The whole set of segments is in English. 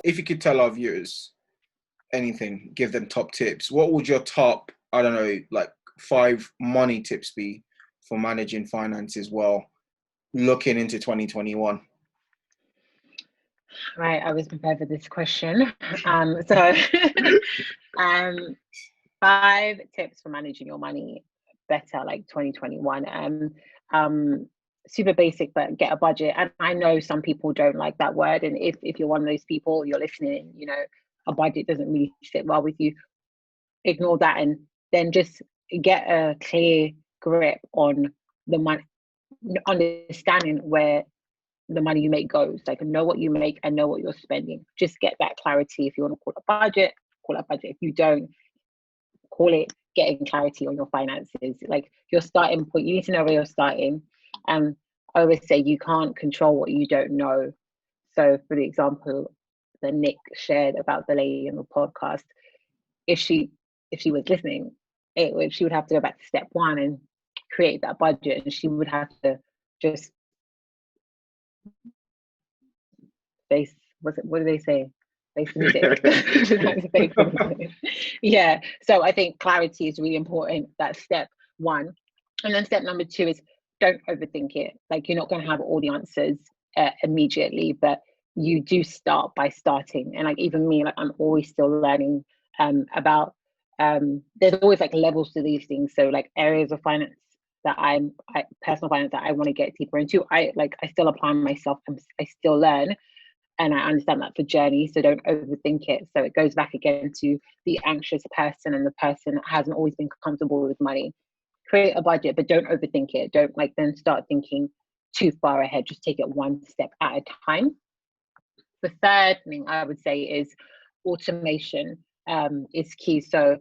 if you could tell our viewers anything, give them top tips, what would your top, I don't know, like 5 money tips be for managing finances well, looking into 2021? Right, I was prepared for this question. So, um, 5 tips for managing your money better, like 2021. Super basic, but get a budget. And I know some people don't like that word. And if you're one of those people, you're listening, a budget doesn't really sit well with you, ignore that and then just get a clear grip on the money, understanding where the money you make goes. Like, know what you make and know what you're spending. Just get that clarity. If you want to call it a budget, call it a budget. If you don't, call it getting clarity on your finances. Like, your starting point, you need to know where you're starting. I always say you can't control what you don't know. So for the example that Nick shared about the lady in the podcast, if she was listening, she would have to go back to step 1 and create that budget, and she would have to just face, what do they say? Face the music. Yeah. So I think clarity is really important. That's step 1. And then step number 2 is don't overthink it. Like, you're not going to have all the answers immediately, but you do start by starting. And like, even me, like, I'm always still learning about there's always like levels to these things. So like, areas of finance that personal finance that I want to get deeper into, I still apply myself, and I still learn, and I understand that's a journey. So don't overthink it. So it goes back again to the anxious person and the person that hasn't always been comfortable with money. Create a budget, but don't overthink it. Don't then start thinking too far ahead. Just take it one step at a time. The third thing I would say is automation is key. So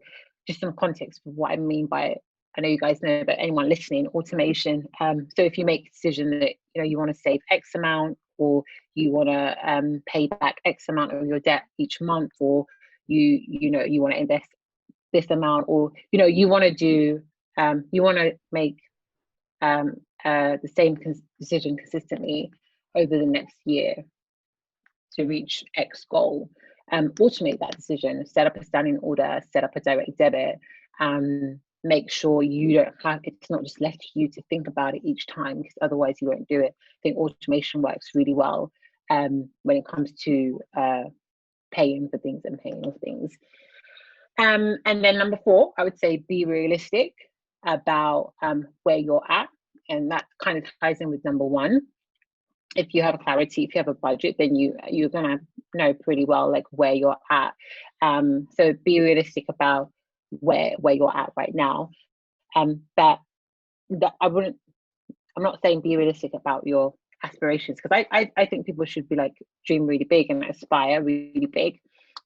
just some context for what I mean by it. I know you guys know, but anyone listening, automation. So if you make a decision that you want to save X amount, or you want to pay back X amount of your debt each month, or you want to invest this amount, or you want to do you want to make the same decision consistently over the next year to reach X goal. Automate that decision, set up a standing order, set up a direct debit, make sure you don't have, it's not just left to you to think about it each time, because otherwise you won't do it. I think automation works really well when it comes to paying for things and paying for things. And then number 4, I would say be realistic about where you're at. And that kind of ties in with number 1. If you have clarity, if you have a budget, then you're gonna know pretty well like where you're at. So be realistic about where you're at right now. But I'm not saying be realistic about your aspirations, because I think people should be like, dream really big and aspire really big,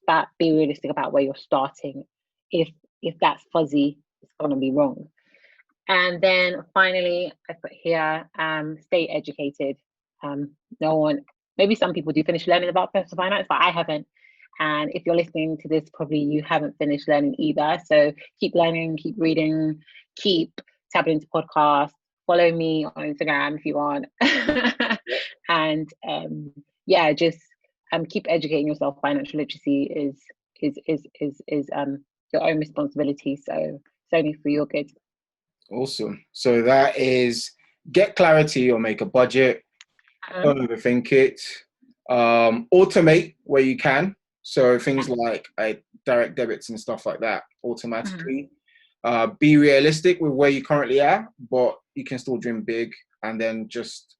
but be realistic about where you're starting. If that's fuzzy, it's gonna be wrong. And then finally, I put here, stay educated. No one, maybe some people do finish learning about personal finance, but I haven't. And if you're listening to this, probably you haven't finished learning either. So keep learning, keep reading, keep tapping into podcasts. Follow me on Instagram if you want. And just keep educating yourself. Financial literacy is your own responsibility. So it's only for your good. Awesome. So that is get clarity or make a budget. Don't overthink it. Automate where you can. So things like direct debits and stuff like that automatically. Be realistic with where you currently are, but you can still dream big. And then just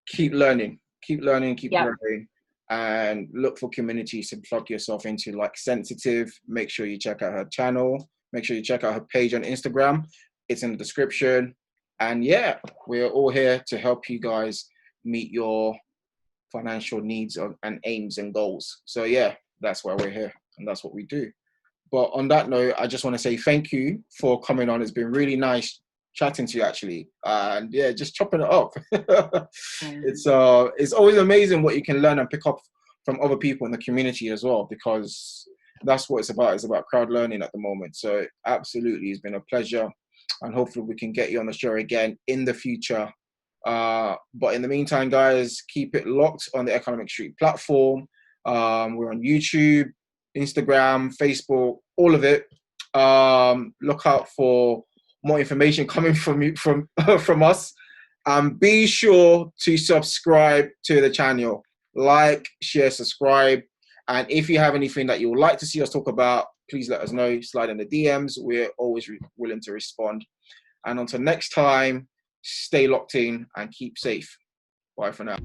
keep learning, keep growing, and look for communities to plug yourself into, like Centsitive. Make sure you check out her channel. Make sure you check out her page on Instagram. It's in the description. And yeah, we're all here to help you guys meet your financial needs and aims and goals. So yeah, that's why we're here, and that's what we do. But on that note, I just want to say thank you for coming on. It's been really nice chatting to you, actually, and yeah, just chopping it up. It's always amazing what you can learn and pick up from other people in the community as well, because that's what it's about. It's about crowd learning at the moment. So absolutely, it's been a pleasure, and hopefully we can get you on the show again in the future. But in the meantime, guys, keep it locked on the EconomicStreet platform. We're on YouTube, Instagram, Facebook, all of it. Look out for more information coming from from us. Be sure to subscribe to the channel. Like, share, subscribe. And if you have anything that you would like to see us talk about, please let us know. Slide in the DMs. We're always willing to respond. And until next time, stay locked in and keep safe. Bye for now.